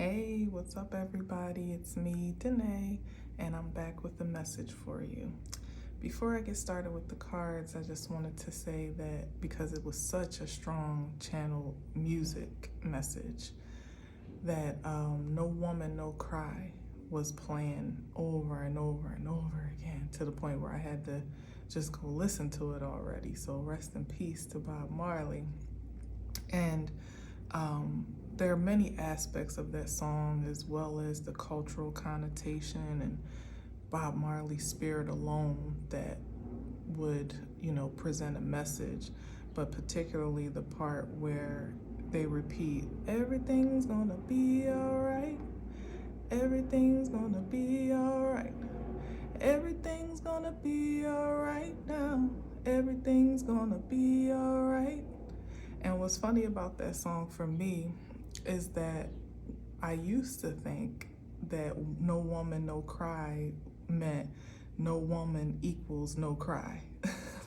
Hey, what's up, everybody? It's me, Danae, and I'm back with a message for you. Before I get started with the cards, I just wanted to say that because it was such a strong channel music message, that No Woman, No Cry was playing over and over and over again to the point where I had to just go listen to it already. So rest in peace to Bob Marley. And there are many aspects of that song, as well as the cultural connotation and Bob Marley's spirit alone, that would, present a message. But particularly the part where they repeat, everything's gonna be all right. Everything's gonna be all right. Everything's gonna be all right now. Everything's gonna be all right. And what's funny about that song for me is that I used to think that no woman, no cry meant no woman equals no cry.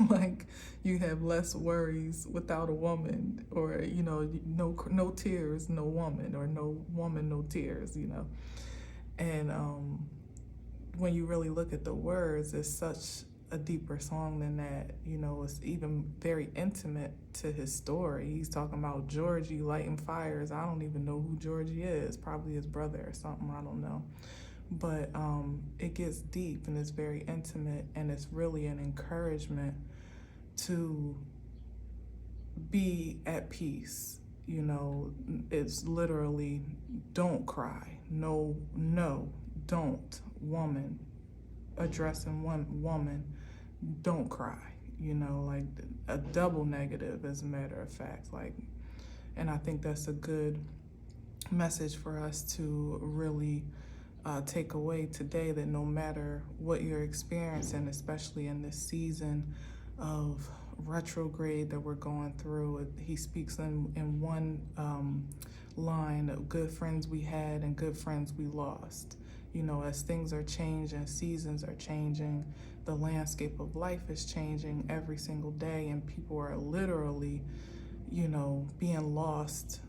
Like you have less worries without a woman, or no tears, no woman, or no woman, no tears. And when you really look at the words, it's such a deeper song than that. It's even very intimate to his story. He's talking about Georgie lighting fires. I don't even know who Georgie is, probably his brother or something, I don't know. But it gets deep and it's very intimate, and it's really an encouragement to be at peace. It's literally, don't cry. No, don't, woman, addressing one woman, don't cry. Like a double negative, as a matter of fact. And I think that's a good message for us to really take away today, that no matter what you're experiencing, especially in this season of retrograde that we're going through, he speaks in one line of good friends we had and good friends we lost. As things are changing, seasons are changing, the landscape of life is changing every single day, and people are literally, being lost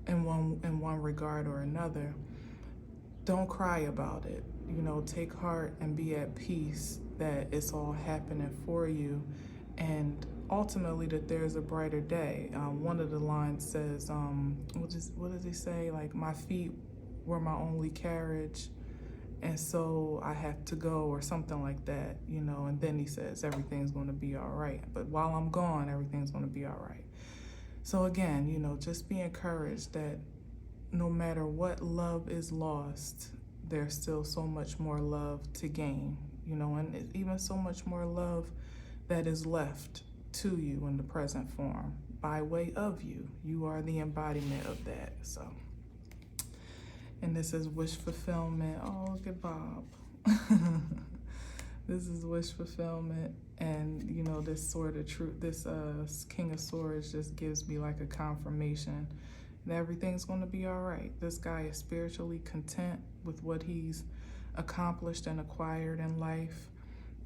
in one regard or another. Don't cry about it. Take heart and be at peace that it's all happening for you, and ultimately that there's a brighter day. One of the lines says, what does he say? Like, my feet were my only carriage, and so I have to go, or something like that, and then he says, everything's going to be all right. But while I'm gone, everything's going to be all right. So again, just be encouraged that no matter what love is lost, there's still so much more love to gain, and even so much more love that is left to you in the present form by way of you. You are the embodiment of that. So, and this is wish fulfillment. Oh, look at Bob. This is wish fulfillment, and this Sword of Truth, this King of Swords just gives me like a confirmation that everything's going to be all right. This guy is spiritually content with what he's accomplished and acquired in life,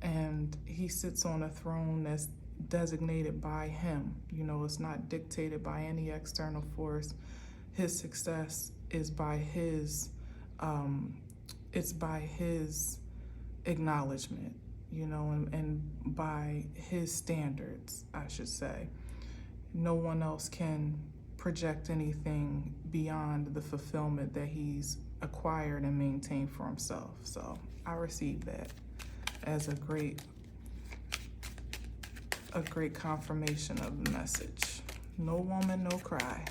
and he sits on a throne that's designated by him. It's not dictated by any external force. His success is by his it's by his acknowledgement, and by his standards, I should say. No one else can project anything beyond the fulfillment that he's acquired and maintained for himself. So I receive that as a great confirmation of the message. No woman, no cry.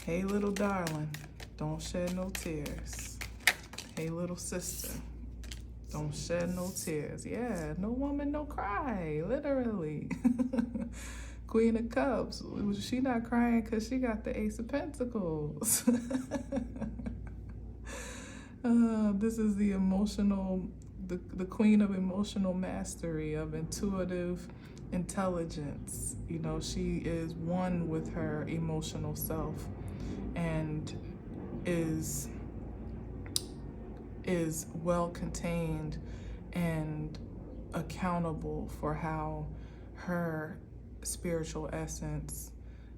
Hey, little darling, don't shed no tears. Hey, little sister, don't shed no tears. Yeah, no woman, no cry, literally. Queen of Cups, she not crying because she got the Ace of Pentacles. This is the emotional, the queen of emotional mastery, of intuitive intelligence. She is one with her emotional self, and is well contained and accountable for how her spiritual essence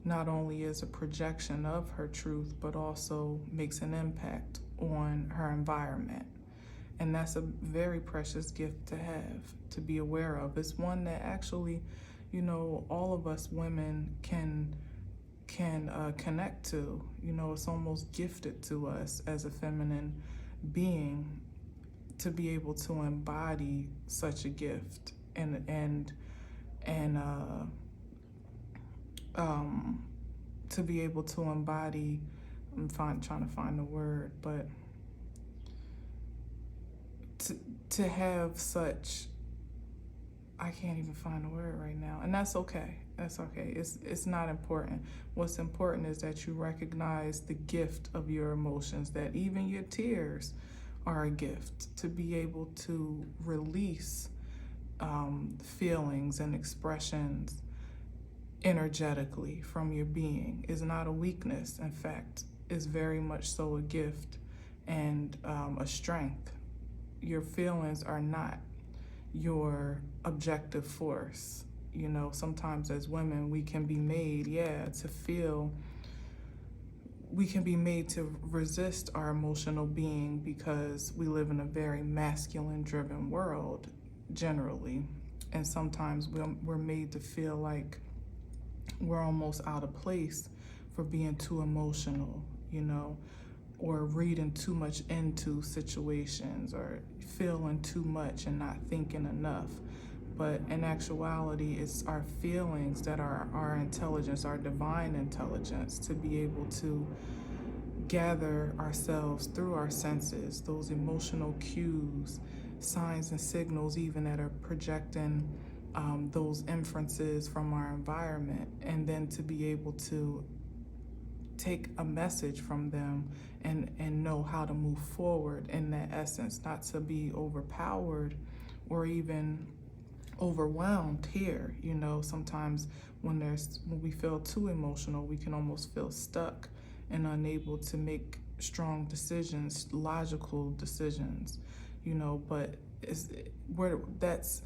not only is a projection of her truth, but also makes an impact on her environment. And that's a very precious gift to have, to be aware of. It's one that actually, you know, all of us women can connect to. You know, it's almost gifted to us as a feminine being to be able to embody such a gift and to be able to embody, trying to find the word, but to have such, I can't even find the word right now, and that's okay. That's okay. It's not important. What's important is that you recognize the gift of your emotions, that even your tears are a gift, to be able to release feelings and expressions energetically from your being is not a weakness. In fact, is very much so a gift and a strength. Your feelings are not your objective force. You know, sometimes as women, we can be made, to feel, we can be made to resist our emotional being because we live in a very masculine driven world generally. And sometimes we're made to feel like we're almost out of place for being too emotional, you know, or reading too much into situations or feeling too much and not thinking enough. But in actuality, it's our feelings that are our intelligence, our divine intelligence, to be able to gather ourselves through our senses, those emotional cues, signs and signals even that are projecting those inferences from our environment, and then to be able to take a message from them and know how to move forward in that essence, not to be overpowered or even overwhelmed here. You know, sometimes when we feel too emotional, we can almost feel stuck and unable to make strong decisions, logical decisions, you know, but that's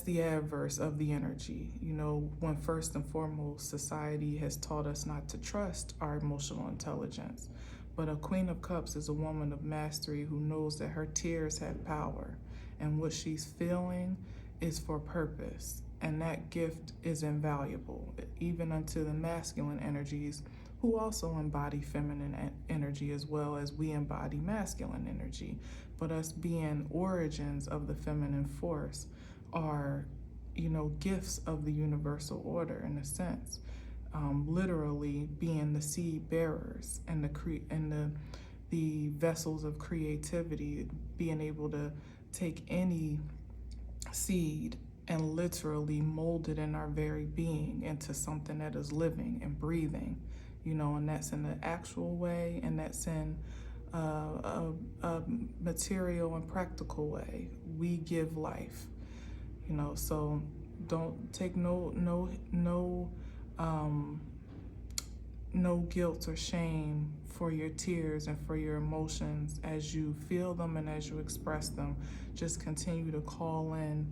the adverse of the energy. You know, when first and foremost society has taught us not to trust our emotional intelligence. But a Queen of Cups is a woman of mastery who knows that her tears have power, and what she's feeling is for purpose, and that gift is invaluable, even unto the masculine energies who also embody feminine energy as well as we embody masculine energy. But us being origins of the feminine force are, you know, gifts of the universal order in a sense, literally being the seed bearers and the vessels of creativity, being able to take any seed and literally mold it in our very being into something that is living and breathing, you know, and that's in the actual way, and that's in a material and practical way. We give life, you know, so don't take no guilt or shame for your tears and for your emotions as you feel them and as you express them. Just continue to call in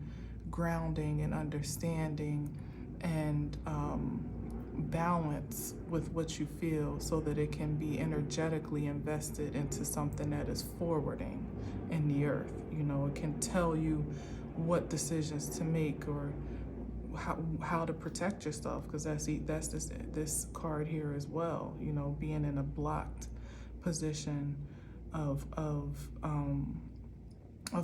grounding and understanding and balance with what you feel, so that it can be energetically invested into something that is forwarding in the earth. You know, it can tell you what decisions to make or how to protect yourself, because that's this card here as well. You know, being in a blocked position of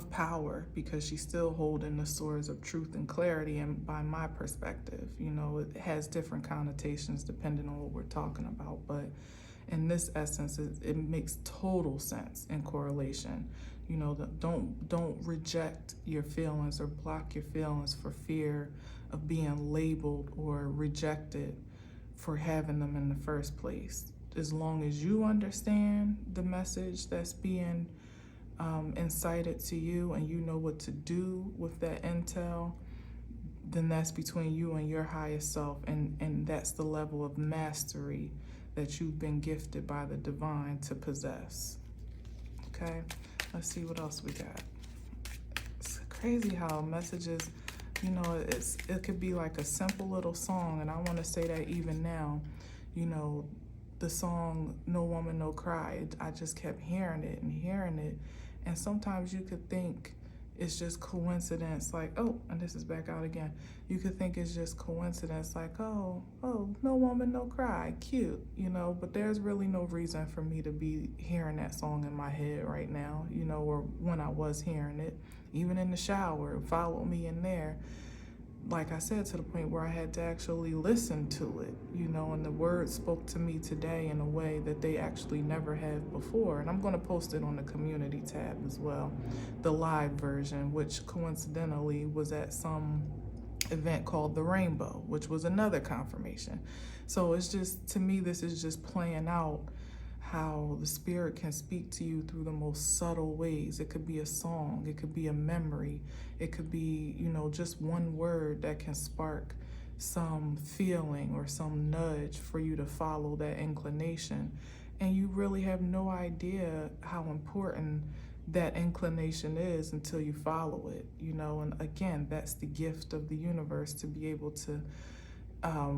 power, because she's still holding the swords of truth and clarity. And by my perspective, you know, it has different connotations depending on what we're talking about, but in this essence, it makes total sense in correlation. You know, don't reject your feelings or block your feelings for fear of being labeled or rejected for having them in the first place. As long as you understand the message that's being incited to you, and you know what to do with that intel, then that's between you and your highest self, and that's the level of mastery that you've been gifted by the divine to possess. Okay, let's see what else we got. It's crazy how messages, you know, it could be like a simple little song, and I want to say that even now, You know, the song No Woman, No Cry, I just kept hearing it and hearing it. And sometimes you could think it's just coincidence, like, oh, and this is back out again. You could think it's just coincidence, like, oh, no woman, no cry, cute, you know, but there's really no reason for me to be hearing that song in my head right now, you know, or when I was hearing it, even in the shower, it followed me in there. Like I said, to the point where I had to actually listen to it, you know, and the words spoke to me today in a way that they actually never have before. And I'm going to post it on the community tab as well, the live version, which coincidentally was at some event called The Rainbow, which was another confirmation. So it's just, to me, this is just playing out how the spirit can speak to you through the most subtle ways. It could be a song, it could be a memory, it could be, you know, just one word that can spark some feeling or some nudge for you to follow that inclination. And you really have no idea how important that inclination is until you follow it, you know. And again, that's the gift of the universe, to be able to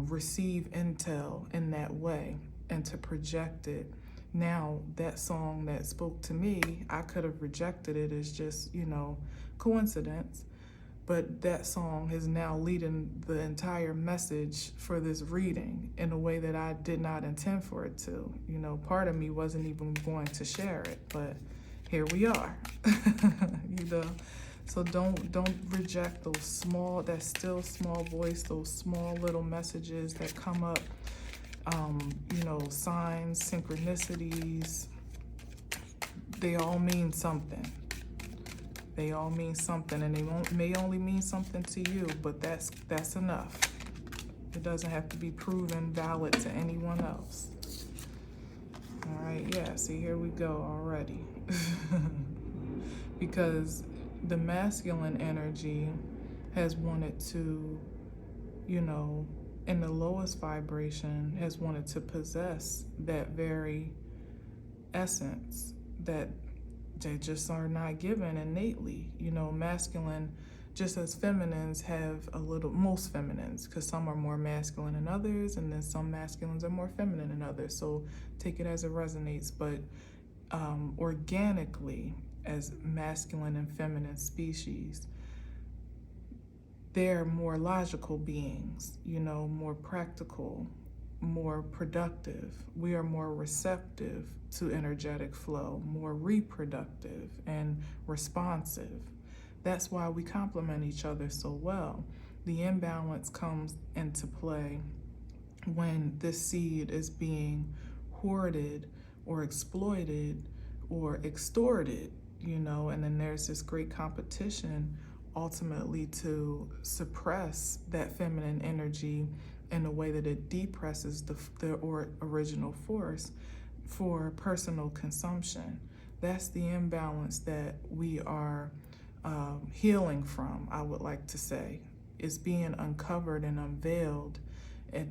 receive intel in that way and to project it. Now, that song that spoke to me, I could have rejected it as just, you know, coincidence. But that song is now leading the entire message for this reading in a way that I did not intend for it to. You know, part of me wasn't even going to share it, but here we are. You know, so don't reject those small, that still small voice, those small little messages that come up. You know, signs, synchronicities, they all mean something. They all mean something, and they may only mean something to you, but that's enough. It doesn't have to be proven valid to anyone else. All right, yeah, see, here we go already. Because the masculine energy has wanted to, you know, in the lowest vibration, has wanted to possess that very essence that they just are not given innately. You know, masculine, just as feminines have a little, most feminines, because some are more masculine than others, and then some masculines are more feminine than others. So take it as it resonates. But organically, as masculine and feminine species, they're more logical beings, you know, more practical, more productive. We are more receptive to energetic flow, more reproductive and responsive. That's why we complement each other so well. The imbalance comes into play when this seed is being hoarded or exploited or extorted, you know, and then there's this great competition ultimately to suppress that feminine energy in a way that it depresses the original force for personal consumption. That's the imbalance that we are healing from, I would like to say. It's being uncovered and unveiled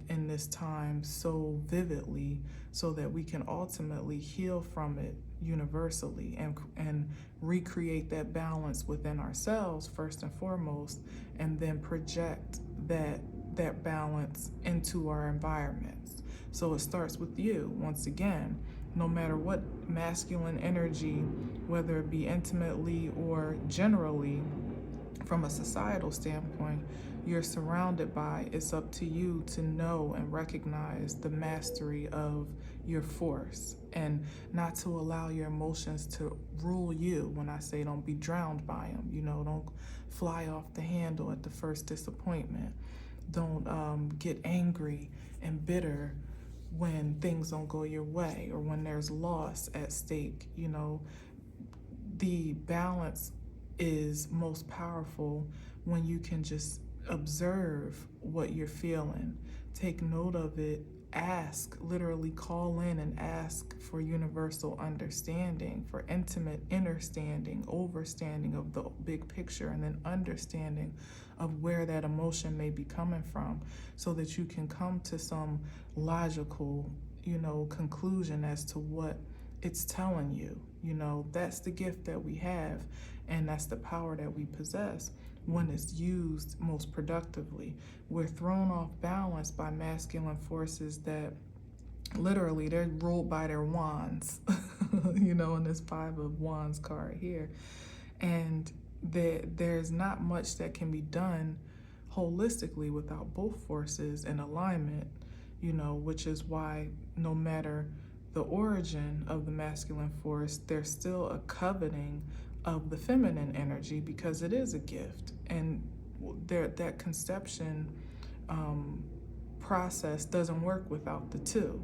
in this time so vividly, so that we can ultimately heal from it universally and recreate that balance within ourselves first and foremost, and then project that balance into our environments. So it starts with you. Once again, no matter what masculine energy, whether it be intimately or generally from a societal standpoint, you're surrounded by, it's up to you to know and recognize the mastery of your force and not to allow your emotions to rule you. When I say don't be drowned by them, you know, don't fly off the handle at the first disappointment. Don't get angry and bitter when things don't go your way or when there's loss at stake. You know, the balance is most powerful when you can just observe what you're feeling, take note of it, ask, literally call in and ask for universal understanding, for intimate understanding, overstanding of the big picture, and then understanding of where that emotion may be coming from, so that you can come to some logical, you know, conclusion as to what it's telling you. You know, that's the gift that we have, and that's the power that we possess when it's used most productively. We're thrown off balance by masculine forces that literally, they're ruled by their wands, you know, in this Five of Wands card here. And there's not much that can be done holistically without both forces in alignment, you know, which is why no matter the origin of the masculine force, there's still a coveting of the feminine energy because it is a gift. And that conception process doesn't work without the two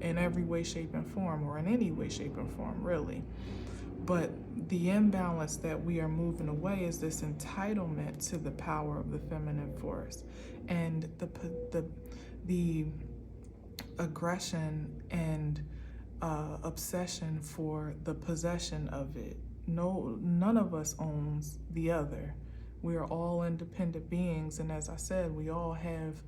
in every way, shape, and form, or in any way, shape, and form, really. But the imbalance that we are moving away is this entitlement to the power of the feminine force, and the aggression and obsession for the possession of it. No, none of us owns the other. We are all independent beings, and as I said, we all have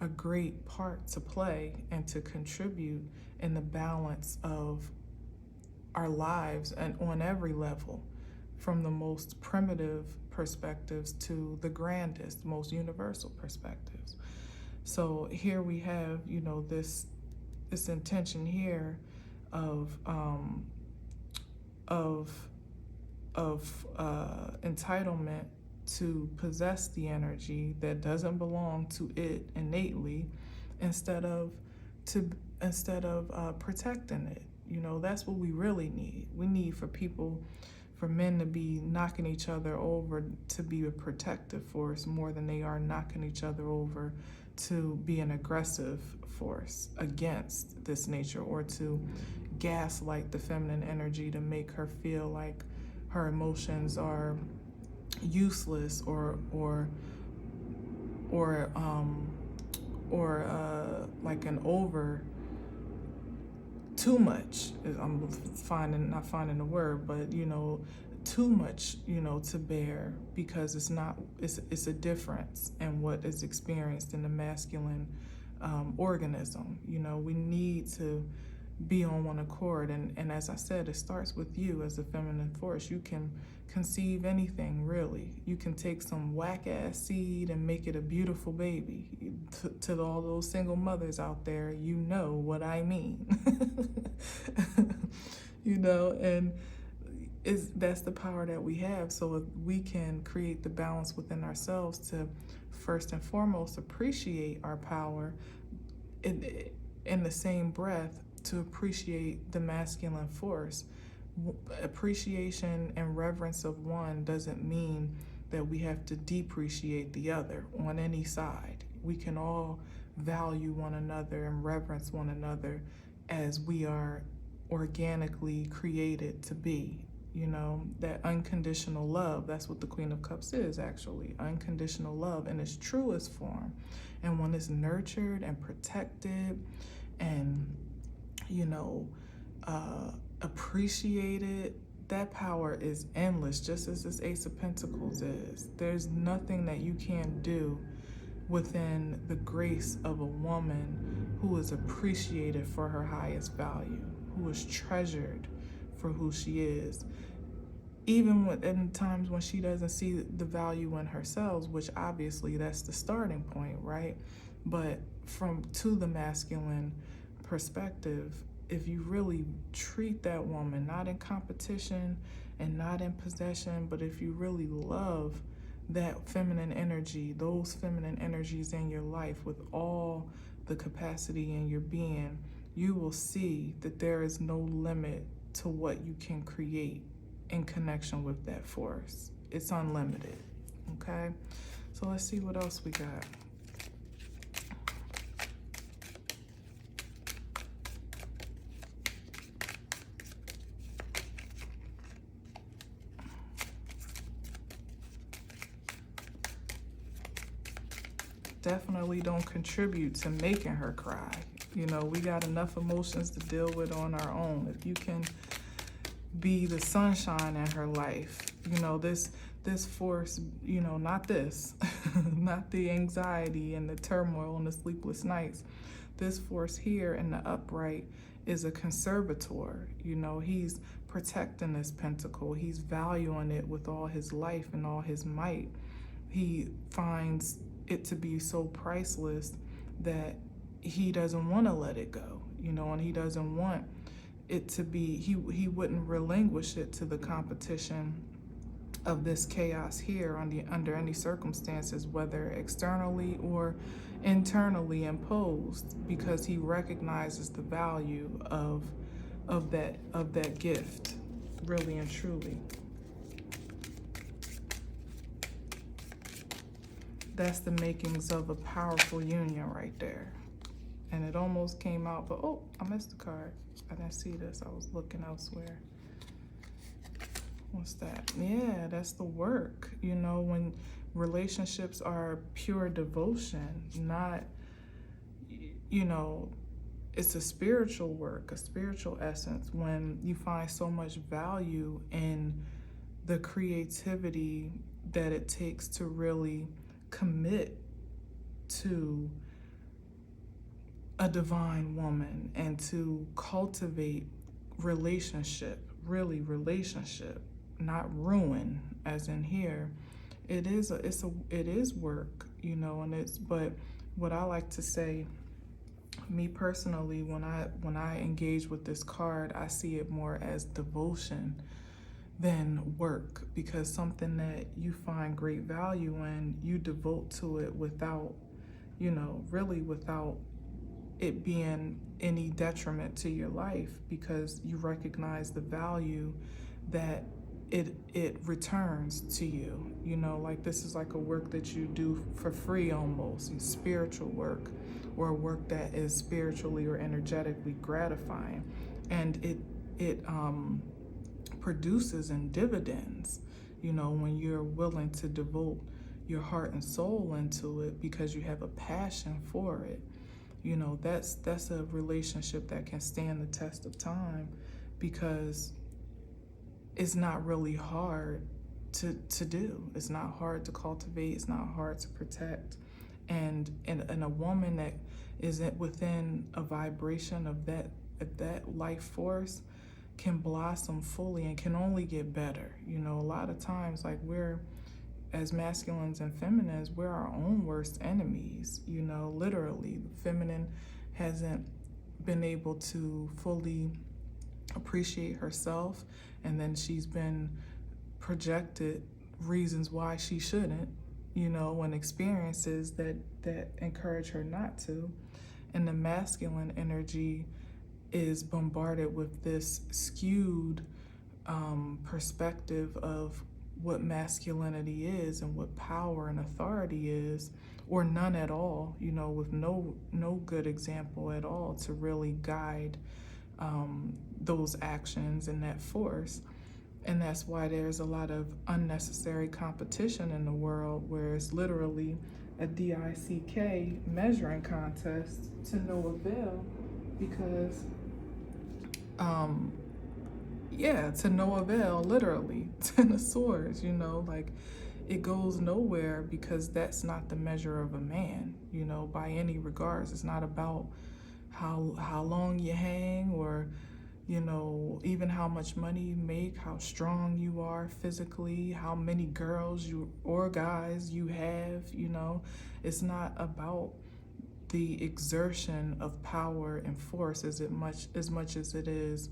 a great part to play and to contribute in the balance of our lives, and on every level, from the most primitive perspectives to the grandest, most universal perspectives. So here we have, you know, this intention here of entitlement to possess the energy that doesn't belong to it innately, instead of protecting it. You know, that's what we really need. We need for men to be knocking each other over to be a protective force more than they are knocking each other over to be an aggressive force against this nature, or to gaslight the feminine energy to make her feel like her emotions are useless or like an over too much. I'm not finding the word, but you know, too much, you know, to bear, because it's a difference in what is experienced in the masculine organism. You know, we need to be on one accord, and as I said, it starts with you as a feminine force. You can conceive anything, really. You can take some whack-ass seed and make it a beautiful baby. To all those single mothers out there, you know what I mean. You know, and that's the power that we have. So if we can create the balance within ourselves to first and foremost appreciate our power, in the same breath to appreciate the masculine force. Appreciation and reverence of one doesn't mean that we have to depreciate the other on any side. We can all value one another and reverence one another as we are organically created to be. You know, that unconditional love, that's what the Queen of Cups is, actually. Unconditional love in its truest form. And when it's nurtured and protected and, you know, appreciated, that power is endless, just as this Ace of Pentacles is. There's nothing that you can't do within the grace of a woman who is appreciated for her highest value, who is treasured for who she is. Even in times when she doesn't see the value in herself, which obviously that's the starting point, right? But to the masculine perspective, if you really treat that woman, not in competition and not in possession, but if you really love that feminine energy, those feminine energies in your life with all the capacity in your being, you will see that there is no limit to what you can create in connection with that force. It's unlimited, okay? So let's see what else we got. Definitely don't contribute to making her cry. You know, we got enough emotions to deal with on our own. If you can be the sunshine in her life, you know, this force, you know, not this, not the anxiety and the turmoil and the sleepless nights. This force here in the upright is a conservator. You know, he's protecting this pentacle. He's valuing it with all his life and all his might. He finds it to be so priceless that he doesn't want to let it go. you know, and he doesn't want it to be, he wouldn't relinquish it to the competition of this chaos here under any circumstances, whether externally or internally imposed, because he recognizes the value of that gift, really and truly. That's the makings of a powerful union right there. And it almost came out, but oh, I missed the card. I didn't see this. I was looking elsewhere. What's that? Yeah, that's the work. You know, when relationships are pure devotion, not, you know, it's a spiritual work, a spiritual essence, when you find so much value in the creativity that it takes to really commit to a divine woman and to cultivate relationship, really relationship, not ruin, as in here. It is work, you know, but what I like to say, me personally, when I engage with this card, I see it more as devotion than work, because something that you find great value in, you devote to it without, you know, really without it being any detriment to your life, because you recognize the value that it returns to you. You know, like this is like a work that you do for free almost, it's spiritual work, or a work that is spiritually or energetically gratifying, and it produces in dividends, you know, when you're willing to devote your heart and soul into it because you have a passion for it. You know, that's a relationship that can stand the test of time, because it's not really hard to do. It's not hard to cultivate. It's not hard to protect. And a woman that isn't within a vibration of that life force can blossom fully and can only get better. You know, a lot of times, like, we're, as masculines and feminines, we're our own worst enemies, you know, literally. The feminine hasn't been able to fully appreciate herself, and then she's been projected reasons why she shouldn't, you know, and experiences that encourage her not to. And the masculine energy is bombarded with this skewed perspective of what masculinity is and what power and authority is, or none at all, you know, with no good example at all to really guide those actions and that force. And that's why there's a lot of unnecessary competition in the world, where it's literally a DICK measuring contest to no avail, because to no avail, literally, 10 of swords, you know, like, it goes nowhere, because that's not the measure of a man, you know, by any regards. It's not about how long you hang, or, you know, even how much money you make, how strong you are physically, how many girls or guys you have, you know. It's not about the exertion of power and force as much as it is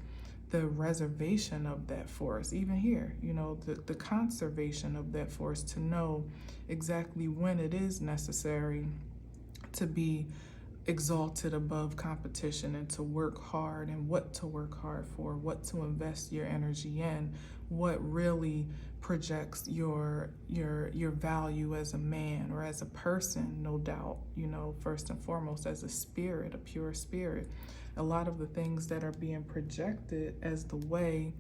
the reservation of that force. Even here, you know, the conservation of that force, to know exactly when it is necessary to be exalted above competition, and to work hard, and what to work hard for, what to invest your energy in, what really projects your value as a man or as a person, no doubt, you know, first and foremost as a spirit, a pure spirit. A lot of the things that are being projected as the way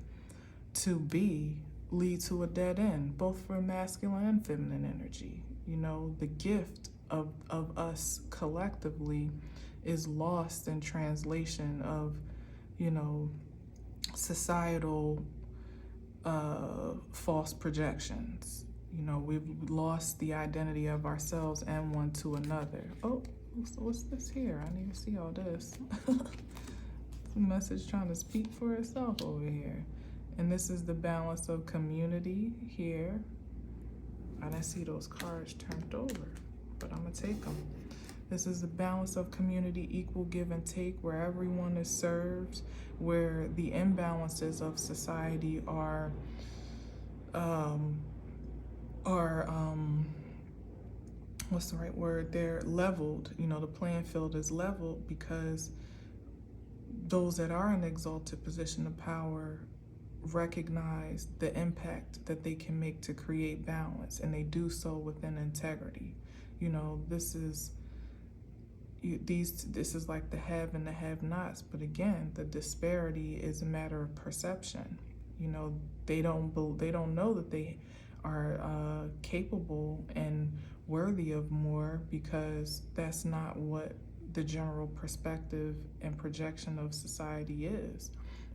to be lead to a dead end, both for masculine and feminine energy. You know, the gift of us collectively is lost in translation of, you know, societal false projections. You know, we've lost the identity of ourselves and one to another. Oh, what's this here? I need to see all this. The message trying to speak for itself over here. And this is the balance of community here. I didn't see those cards turned over, but I'm gonna take them. This is a balance of community, equal give and take, where everyone is served, where the imbalances of society um, are what's the right word? They're leveled. You know, the playing field is leveled because those that are in an exalted position of power recognize the impact that they can make to create balance, and they do so within integrity. You know, this is like the have and the have-nots, but again, the disparity is a matter of perception. You know, they don't know that they are capable and worthy of more, because that's not what the general perspective and projection of society is.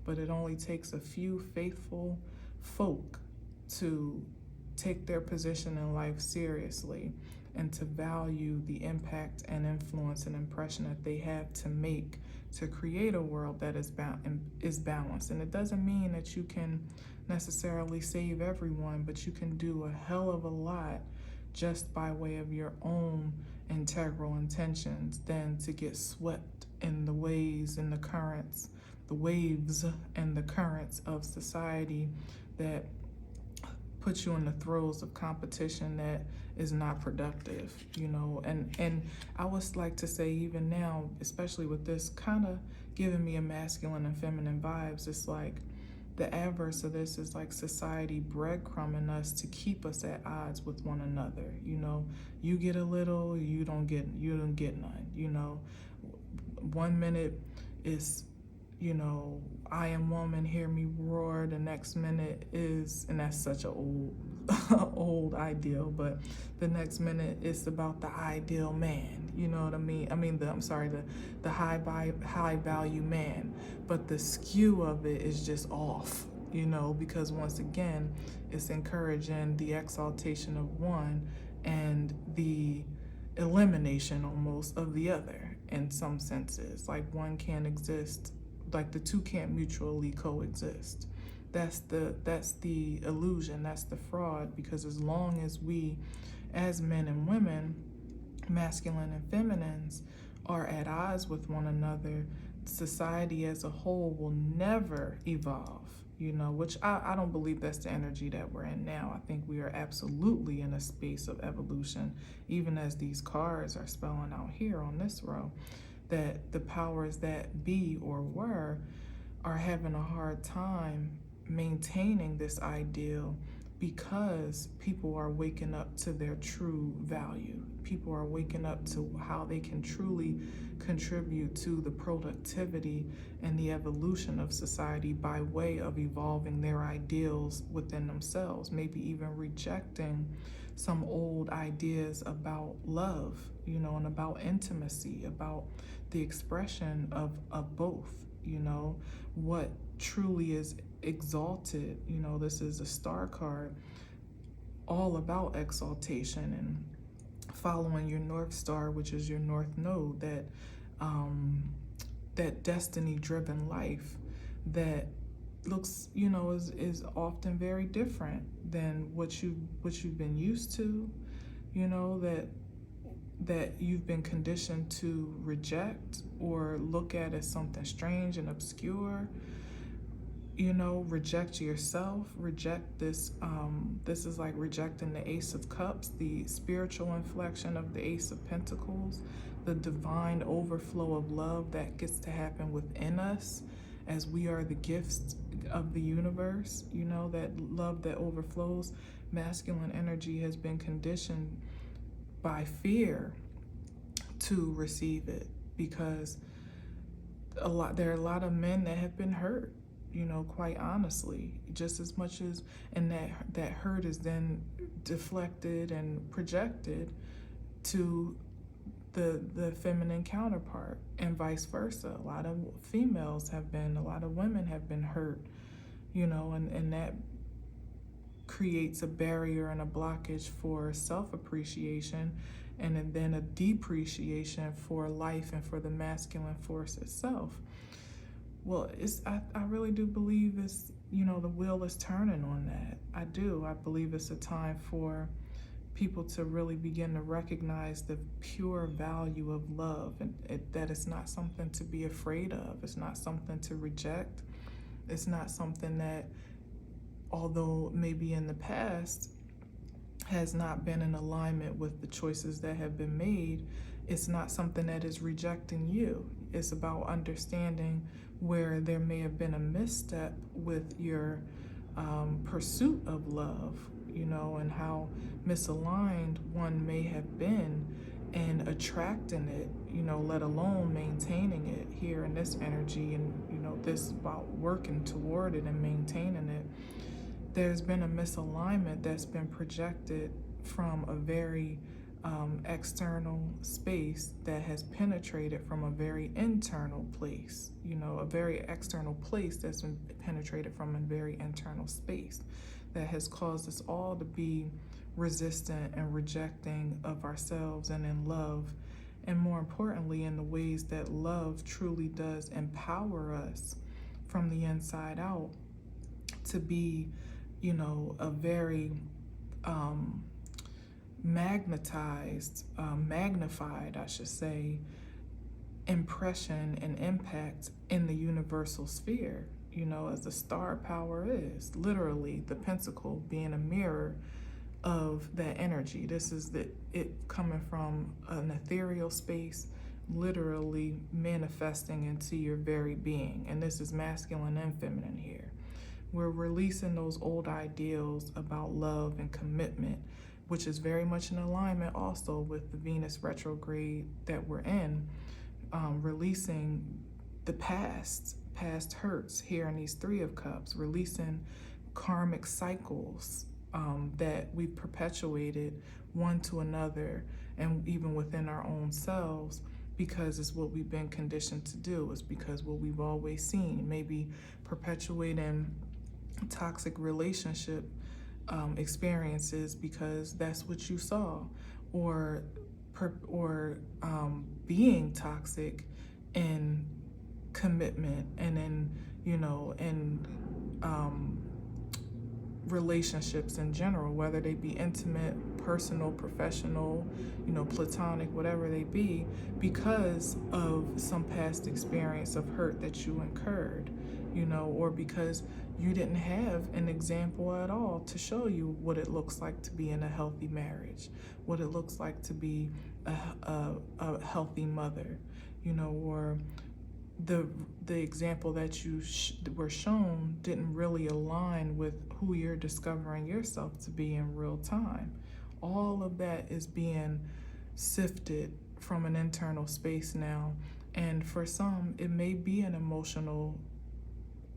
But it only takes a few faithful folk to take their position in life seriously and to value the impact and influence and impression that they have to make to create a world that is balanced. And it doesn't mean that you can necessarily save everyone, but you can do a hell of a lot just by way of your own integral intentions than to get swept in the waves and the currents, the waves and the currents of society that put you in the throes of competition that is not productive, you know. And I would like to say, even now, especially with this kind of giving me a masculine and feminine vibes, it's like the adverse of this is like society breadcrumbing us to keep us at odds with one another. You know, you get a little, you don't get none. You know, 1 minute is, you know, I am woman, hear me roar. The next minute is, and that's such an old old ideal, but the next minute it's about the ideal man. You know what I mean? The high value man. But the skew of it is just off, you know, because once again, it's encouraging the exaltation of one and the elimination almost of the other in some senses. Like one can't exist, like the two can't mutually coexist. That's the illusion, that's the fraud, because as long as we as men and women, masculine and feminines, are at odds with one another, society as a whole will never evolve, you know, which I don't believe that's the energy that we're in now. I think we are absolutely in a space of evolution, even as these cards are spelling out here on this row, that the powers that be or were are having a hard time maintaining this ideal, because people are waking up to their true value. People are waking up to how they can truly contribute to the productivity and the evolution of society by way of evolving their ideals within themselves, maybe even rejecting some old ideas about love, you know, and about intimacy, about the expression of both, you know, what truly is exalted. You know, this is a star card all about exaltation and following your North Star, which is your North Node, that destiny driven life that looks, you know, is often very different than what you've been used to, you know, that you've been conditioned to reject or look at as something strange and obscure. You know, reject yourself, reject this. This is like rejecting the Ace of Cups, the spiritual inflection of the Ace of Pentacles, the divine overflow of love that gets to happen within us as we are the gifts of the universe, you know, that love that overflows. Masculine energy has been conditioned by fear to receive it, because there are a lot of men that have been hurt, you know, quite honestly, just as much as, and that hurt is then deflected and projected to the feminine counterpart, and vice versa. A lot of women have been hurt, you know, and that creates a barrier and a blockage for self-appreciation, and then a depreciation for life and for the masculine force itself. Well, I really do believe it's, you know, the wheel is turning on that. I do. I believe it's a time for people to really begin to recognize the pure value of love, and that it's not something to be afraid of. It's not something to reject. It's not something that, although maybe in the past has not been in alignment with the choices that have been made, it's not something that is rejecting you. It's about understanding where there may have been a misstep with your pursuit of love, and how misaligned one may have been in attracting it, let alone maintaining it here in this energy, and this about working toward it and maintaining it. There's been a misalignment that's been projected from a very external space that has penetrated from a very internal place, a very external place that's been penetrated from a very internal space that has caused us all to be resistant and rejecting of ourselves and in love, and more importantly, in the ways that love truly does empower us from the inside out to be, a very magnified, I should say, impression and impact in the universal sphere, as the star power is, literally the pentacle being a mirror of that energy. This is it coming from an ethereal space, literally manifesting into your very being. And this is masculine and feminine here. We're releasing those old ideals about love and commitment, which is very much in alignment also with the Venus retrograde that we're in, releasing the past hurts here in these Three of Cups, releasing karmic cycles that we've perpetuated one to another and even within our own selves, because it's what we've been conditioned to do. It's because what we've always seen, maybe perpetuating toxic relationship experiences because that's what you saw, or being toxic in commitment and in relationships in general, whether they be intimate, personal, professional, platonic, whatever they be, because of some past experience of hurt that you incurred, or because you didn't have an example at all to show you what it looks like to be in a healthy marriage, what it looks like to be a healthy mother, or the example that you were shown didn't really align with who you're discovering yourself to be in real time. All of that is being sifted from an internal space now, and for some it may be an emotional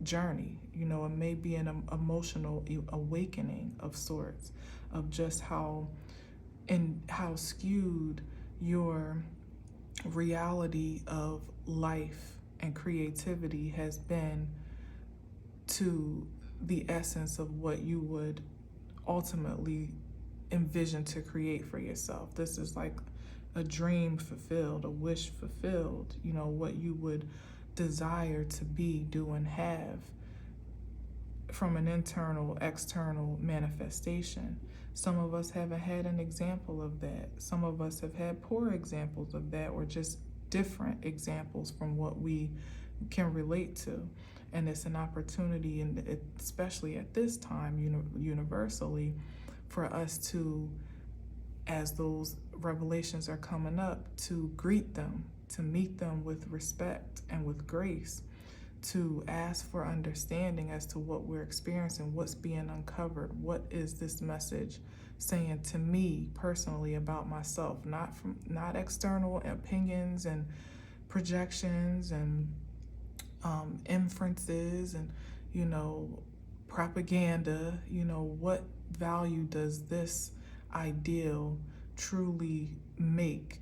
journey, it may be an emotional awakening of sorts, of just how skewed your reality of life and creativity has been to the essence of what you would ultimately envision to create for yourself. This is like a dream fulfilled, a wish fulfilled, what you would desire to be, do, and have from an internal, external manifestation. Some of us haven't had an example of that. Some of us have had poor examples of that, or just different examples from what we can relate to. And it's an opportunity, and especially at this time, universally, for us to, as those revelations are coming up, to greet them, to meet them with respect and with grace, to ask for understanding as to what we're experiencing, what's being uncovered, what is this message saying to me personally about myself, not external opinions and projections and inferences and propaganda. What value does this ideal truly make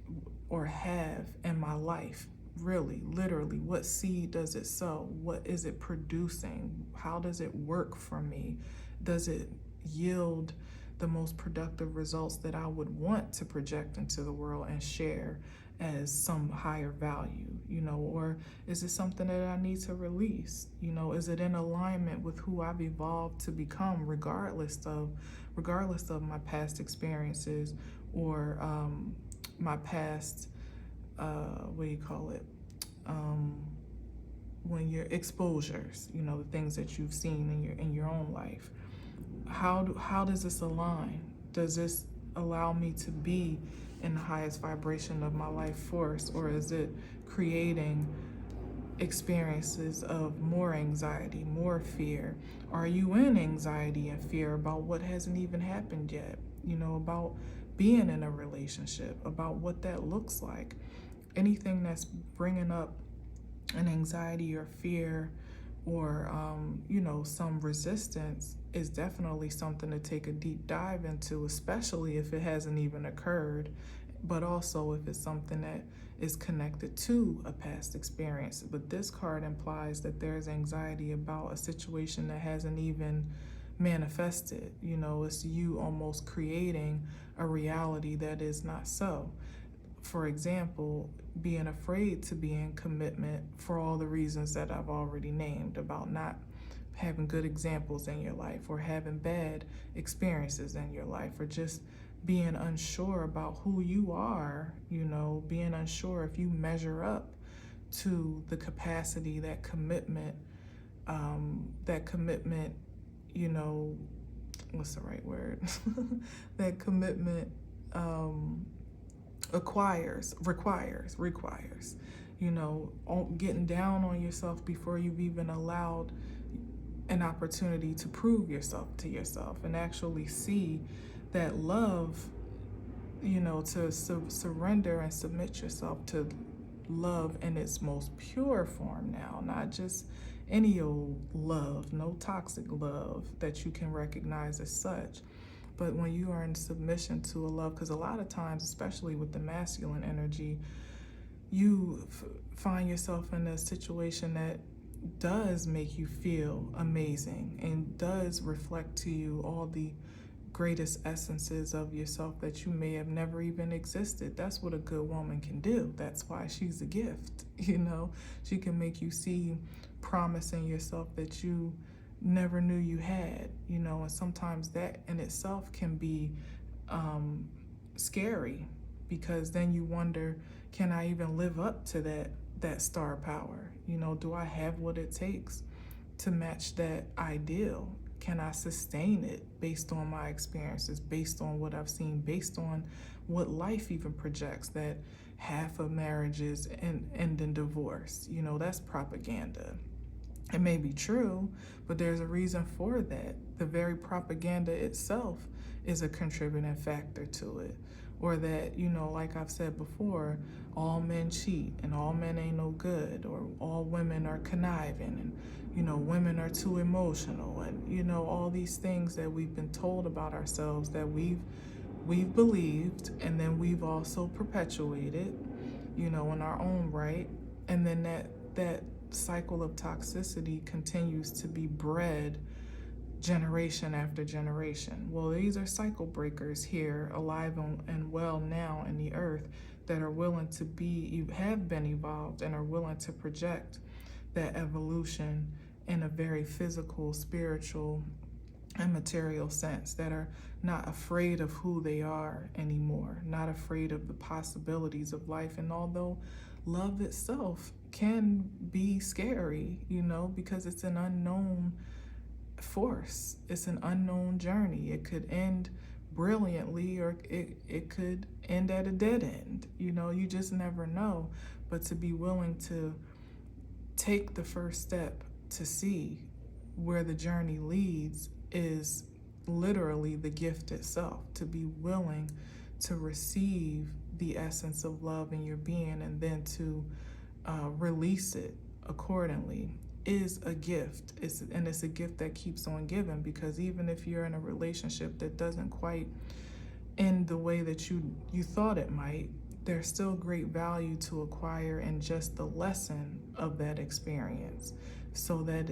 or have in my life? Really, literally, what seed does it sow? What is it producing? How does it work for me? Does it yield the most productive results that I would want to project into the world and share as some higher value, or is it something that I need to release? Is it in alignment with who I've evolved to become, regardless of my past experiences, or my past, what do you call it? When your exposures, the things that you've seen in your own life. How does this align? Does this allow me to be in the highest vibration of my life force, or is it creating experiences of more anxiety, more fear? Are you in anxiety and fear about what hasn't even happened yet? About being in a relationship, about what that looks like. Anything that's bringing up an anxiety or fear, or some resistance, is definitely something to take a deep dive into, especially if it hasn't even occurred, but also if it's something that is connected to a past experience. But this card implies that there's anxiety about a situation that hasn't even manifested. It's you almost creating a reality that is not so. For example, being afraid to be in commitment for all the reasons that I've already named, about not having good examples in your life, or having bad experiences in your life, or just being unsure about who you are, being unsure if you measure up to the capacity that commitment, what's the right word? That commitment requires, getting down on yourself before you've even allowed an opportunity to prove yourself to yourself, and actually see that love, to surrender and submit yourself to love in its most pure form now, not just any old love, no toxic love that you can recognize as such. But when you are in submission to a love, because a lot of times, especially with the masculine energy, you find yourself in a situation that does make you feel amazing and does reflect to you all the greatest essences of yourself that you may have never even existed. That's what a good woman can do. That's why she's a gift. She can make you see promise in yourself that you never knew you had, and sometimes that in itself can be scary, because then you wonder, can I even live up to that star power? Do I have what it takes to match that ideal? Can I sustain it based on my experiences, based on what I've seen, based on what life even projects, that half of marriages end in divorce? That's propaganda. It may be true, but there's a reason for that. The very propaganda itself is a contributing factor to it. Or that, like I've said before, all men cheat and all men ain't no good, or all women are conniving, and women are too emotional, and all these things that we've been told about ourselves that we've believed, and then we've also perpetuated, in our own right. And then that cycle of toxicity continues to be bred generation after generation. Well, these are cycle breakers here, alive and well now in the earth, that are willing to have been evolved and are willing to project that evolution in a very physical, spiritual, and material sense, that are not afraid of who they are anymore, not afraid of the possibilities of life. And although love itself can be scary, because it's an unknown force, it's an unknown journey. It could end brilliantly, or it could end at a dead end. You just never know. But to be willing to take the first step to see where the journey leads is literally the gift itself. To be willing to receive the essence of love in your being, and then to release it accordingly, is a gift. It's a gift that keeps on giving, because even if you're in a relationship that doesn't quite end the way that you thought it might, there's still great value to acquire in just the lesson of that experience, so that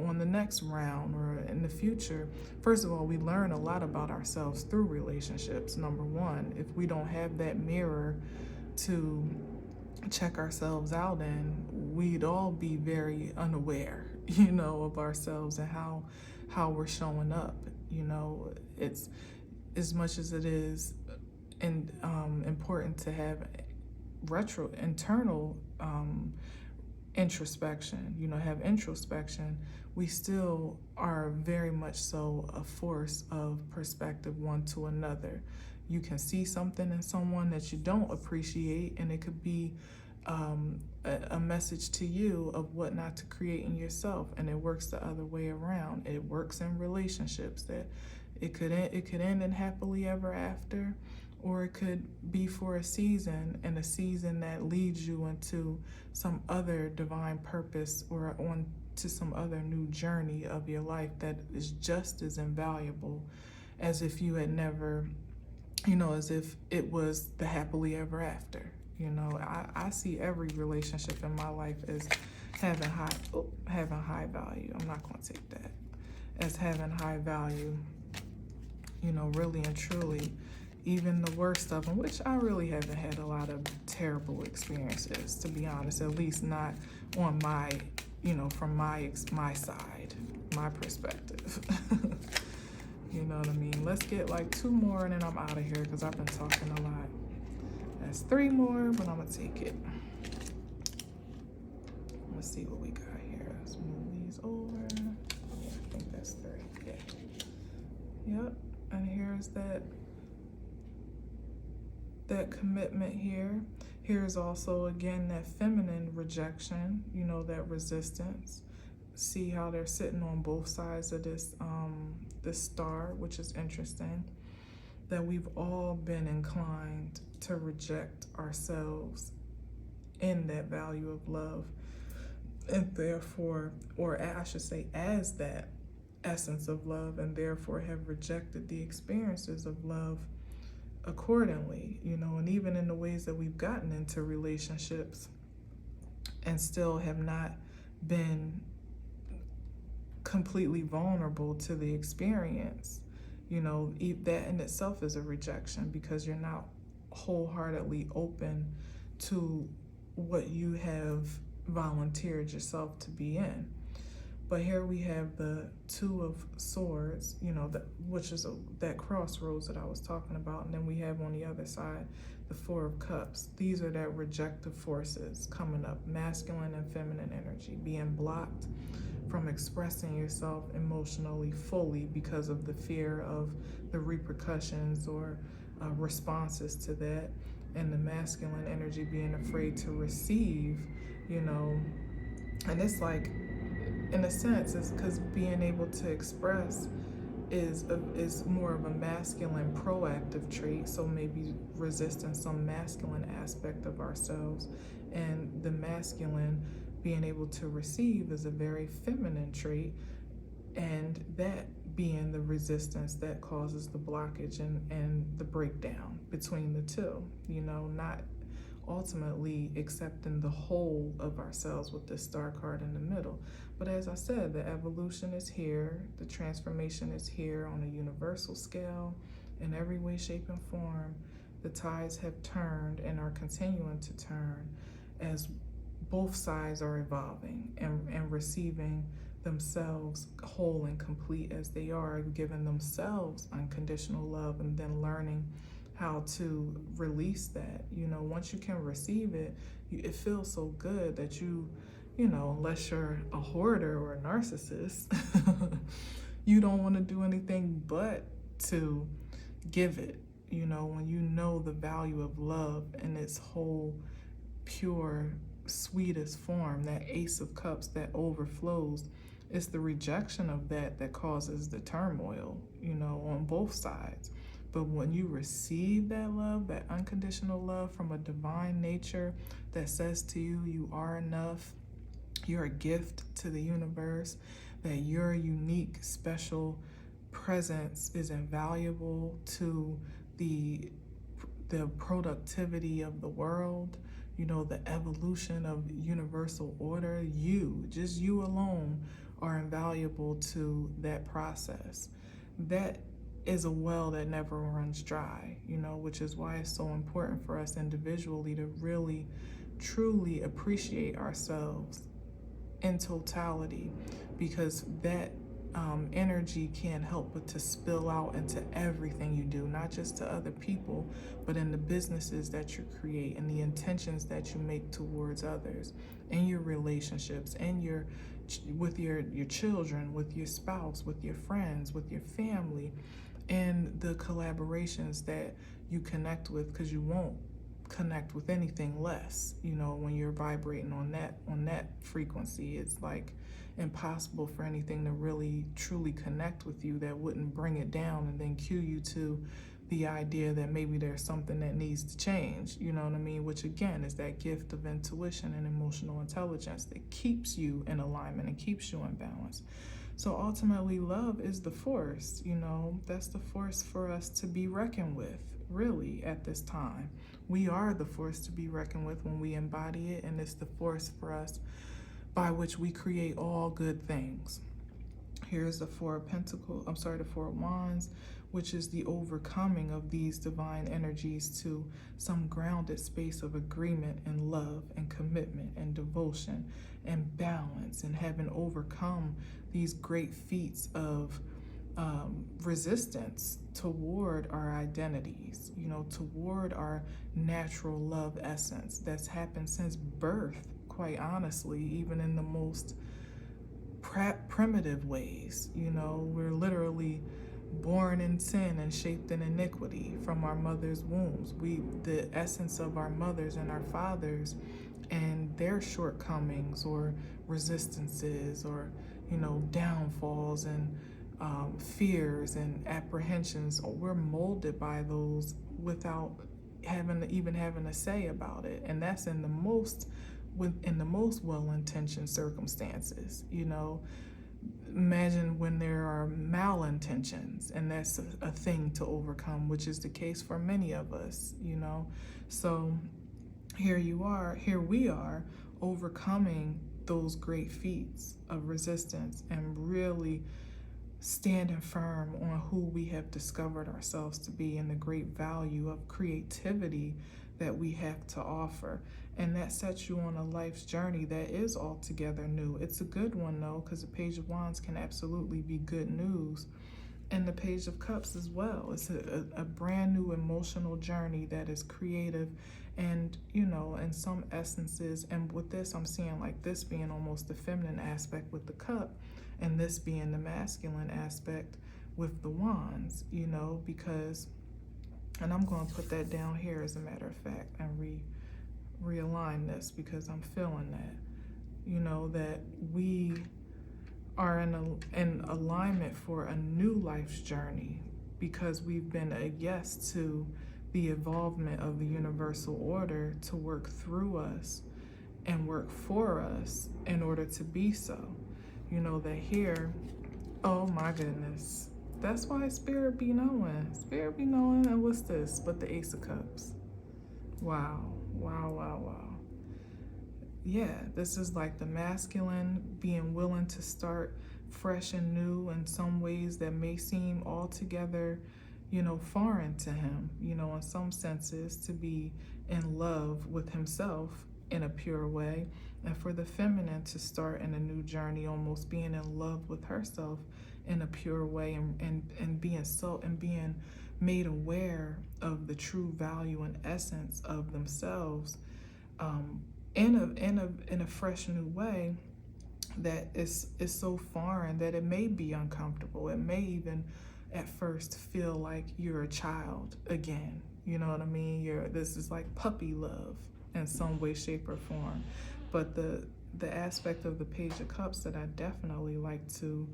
on the next round or in the future, first of all, we learn a lot about ourselves through relationships. Number one, if we don't have that mirror to check ourselves out in, we'd all be very unaware, of ourselves and how we're showing up. It's as much as it is and important to have internal introspection, have introspection, we still are very much so a force of perspective one to another. You can see something in someone that you don't appreciate, and it could be a message to you of what not to create in yourself, and it works the other way around. It works in relationships that it could end in happily ever after, or it could be for a season, and a season that leads you into some other divine purpose or on to some other new journey of your life that is just as invaluable as if you had never, as if it was the happily ever after. I see every relationship in my life as having high value. I'm not going to take that as having high value, really and truly. Even the worst of them, which I really haven't had a lot of terrible experiences, to be honest, at least not on my, from my side, my perspective. You know what I mean? Let's get like 2 more and then I'm out of here because I've been talking a lot. That's 3 more, but I'm gonna take it. Let's see what we got here. Let's move these over. Yeah, I think that's 3. Yeah. Yep. And here's that commitment here. Here's also, again, that feminine rejection, that resistance. See how they're sitting on both sides of this star, which is interesting, that we've all been inclined to reject ourselves in that value of love, and therefore, or I should say, as that essence of love, and therefore have rejected the experiences of love accordingly, and even in the ways that we've gotten into relationships and still have not been completely vulnerable to the experience, that in itself is a rejection, because you're not wholeheartedly open to what you have volunteered yourself to be in. But here we have the 2 of Swords, which is that crossroads that I was talking about. And then we have on the other side, the 4 of Cups. These are that rejective forces coming up, masculine and feminine energy, being blocked from expressing yourself emotionally fully because of the fear of the repercussions or responses to that. And the masculine energy being afraid to receive, and it's like, in a sense, it's because being able to express is more of a masculine proactive trait, so maybe resisting some masculine aspect of ourselves, and the masculine being able to receive is a very feminine trait, and that being the resistance that causes the blockage and the breakdown between the two, not ultimately accepting the whole of ourselves with this star card in the middle. But as I said, the evolution is here, the transformation is here on a universal scale, in every way, shape, and form. The tides have turned and are continuing to turn as both sides are evolving and receiving themselves whole and complete as they are, giving themselves unconditional love, and then learning how to release that. Once you can receive it, it feels so good that unless you're a hoarder or a narcissist, you don't want to do anything but to give it. When you know the value of love in its whole pure, sweetest form, that Ace of Cups that overflows, it's the rejection of that causes the turmoil, on both sides. But when you receive that love, that unconditional love from a divine nature that says to you, you are enough, you're a gift to the universe, that your unique, special presence is invaluable to the productivity of the world, the evolution of universal order. Just you alone are invaluable to that process. That is a well that never runs dry, which is why it's so important for us individually to really truly appreciate ourselves in totality, because that energy can't help but to spill out into everything you do, not just to other people, but in the businesses that you create and the intentions that you make towards others, in your relationships, and with your children, with your spouse, with your friends, with your family, and the collaborations that you connect with, because you won't connect with anything less. When you're vibrating on that frequency, it's like impossible for anything to really truly connect with you that wouldn't bring it down and then cue you to the idea that maybe there's something that needs to change. You know what I mean? Which again is that gift of intuition and emotional intelligence that keeps you in alignment and keeps you in balance. So ultimately, love is the force. That's the force for us to be reckoned with, really, at this time. We are the force to be reckoned with when we embody it, and it's the force for us by which we create all good things. Here's the Four of Wands, which is the overcoming of these divine energies to some grounded space of agreement and love and commitment and devotion and balance, and having overcome these great feats of resistance toward our identities, toward our natural love essence that's happened since birth, quite honestly, even in the most primitive ways. We're literally born in sin and shaped in iniquity from our mother's wombs. The essence of our mothers and our fathers and their shortcomings or resistances or downfalls and fears and apprehensions, we're molded by those without having a say about it. And that's in the most well-intentioned circumstances. Imagine when there are malintentions, and that's a thing to overcome, which is the case for many of us. So here we are overcoming those great feats of resistance and really standing firm on who we have discovered ourselves to be and the great value of creativity that we have to offer. And that sets you on a life's journey that is altogether new. It's a good one, though, because the Page of Wands can absolutely be good news. And the Page of Cups as well. It's a brand new emotional journey that is creative and, in some essences. And with this, I'm seeing like this being almost the feminine aspect with the cup, and this being the masculine aspect with the wands, because, and I'm going to put that down here as a matter of fact and realign this, because I'm feeling that, that we are in alignment for a new life's journey, because we've been a yes to the involvement of the universal order to work through us and work for us in order to be so. That here, oh my goodness, that's why Spirit be knowing. And what's this but the Ace of Cups? Wow. Yeah, this is like the masculine being willing to start fresh and new in some ways that may seem altogether, foreign to him, in some senses, to be in love with himself in a pure way, and for the feminine to start in a new journey, almost being in love with herself in a pure way, and being made aware of the true value and essence of themselves in a fresh new way that is so foreign that it may be uncomfortable. It may even at first feel like you're a child again. You know what I mean? This is like puppy love in some way, shape, or form. But the aspect of the Page of Cups that I definitely like to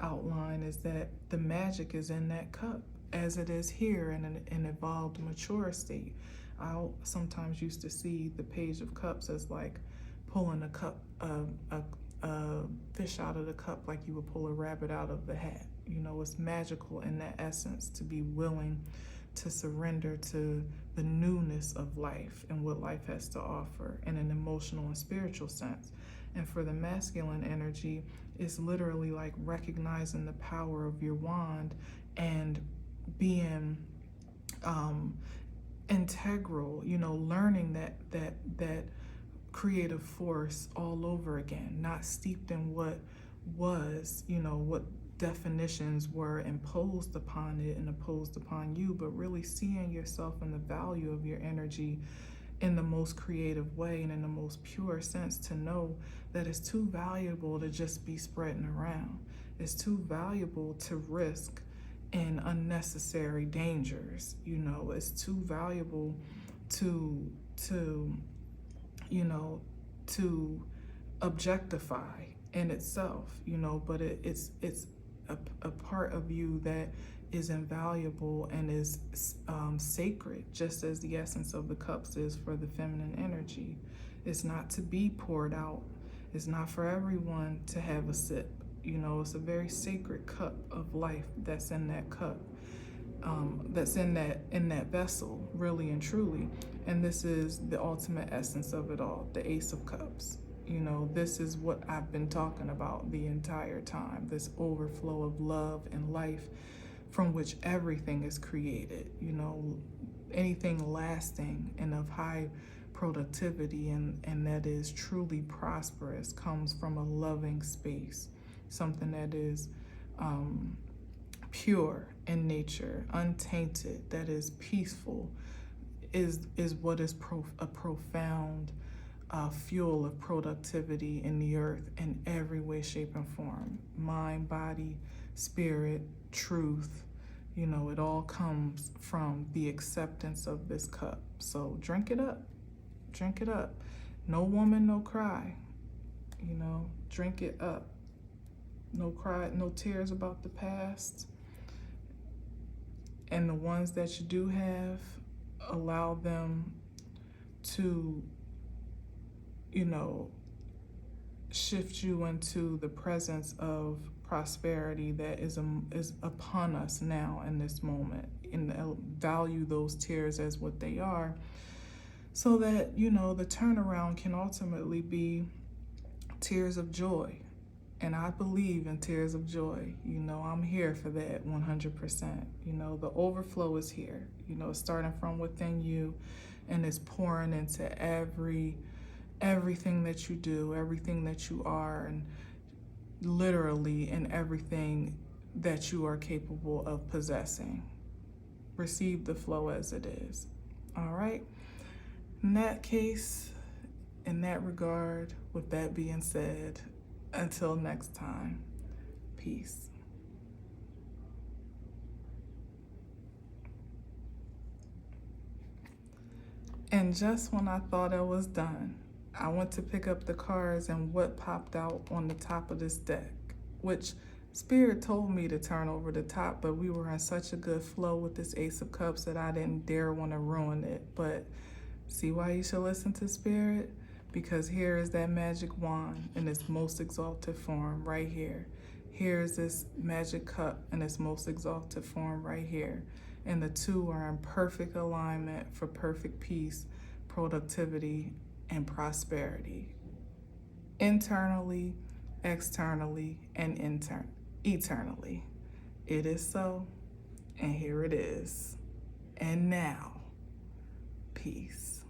outline is that the magic is in that cup, as it is here in an evolved, mature state. I sometimes used to see the Page of Cups as like pulling a cup, a fish out of the cup, like you would pull a rabbit out of the hat. It's magical in that essence to be willing to surrender to the newness of life and what life has to offer in an emotional and spiritual sense. And for the masculine energy, it's literally like recognizing the power of your wand and being integral, learning that creative force all over again, not steeped in what was, what definitions were imposed upon it and imposed upon you, but really seeing yourself and the value of your energy in the most creative way and in the most pure sense, to know that it's too valuable to just be spreading around. It's too valuable to risk in unnecessary dangers. It's too valuable to objectify in itself, but it's a part of you that is invaluable and is sacred, just as the essence of the cups is for the feminine energy. It's not to be poured out. It's not for everyone to have a sip. It's a very sacred cup of life that's in that cup, that's in that vessel, really and truly. And this is the ultimate essence of it all, the Ace of Cups. This is what I've been talking about the entire time, this overflow of love and life from which everything is created. Anything lasting and of high productivity and that is truly prosperous comes from a loving space, something that is pure in nature, untainted, that is peaceful, is what is a profound fuel of productivity in the earth in every way, shape, and form. Mind, body, spirit, truth, it all comes from the acceptance of this cup. So drink it up. Drink it up. No woman, no cry. Drink it up. No cry, no tears about the past. And the ones that you do have, allow them to shift you into the presence of prosperity that is upon us now in this moment, and value those tears as what they are, so that the turnaround can ultimately be tears of joy. And I believe in tears of joy. I'm here for that 100%. The overflow is here. It's starting from within you, and it's pouring into everything that you do, everything that you are, and literally in everything that you are capable of possessing. Receive the flow as it is. All right? In that case, in that regard, with that being said, until next time, peace. And just when I thought I was done, I went to pick up the cards, and what popped out on the top of this deck, which Spirit told me to turn over the top, but we were in such a good flow with this Ace of Cups that I didn't dare want to ruin it. But see why you should listen to Spirit? Because here is that magic wand in its most exalted form right here. Here is this magic cup in its most exalted form right here. And the two are in perfect alignment for perfect peace, productivity, and prosperity. Internally, externally, and eternally. It is so, and here it is. And now, peace.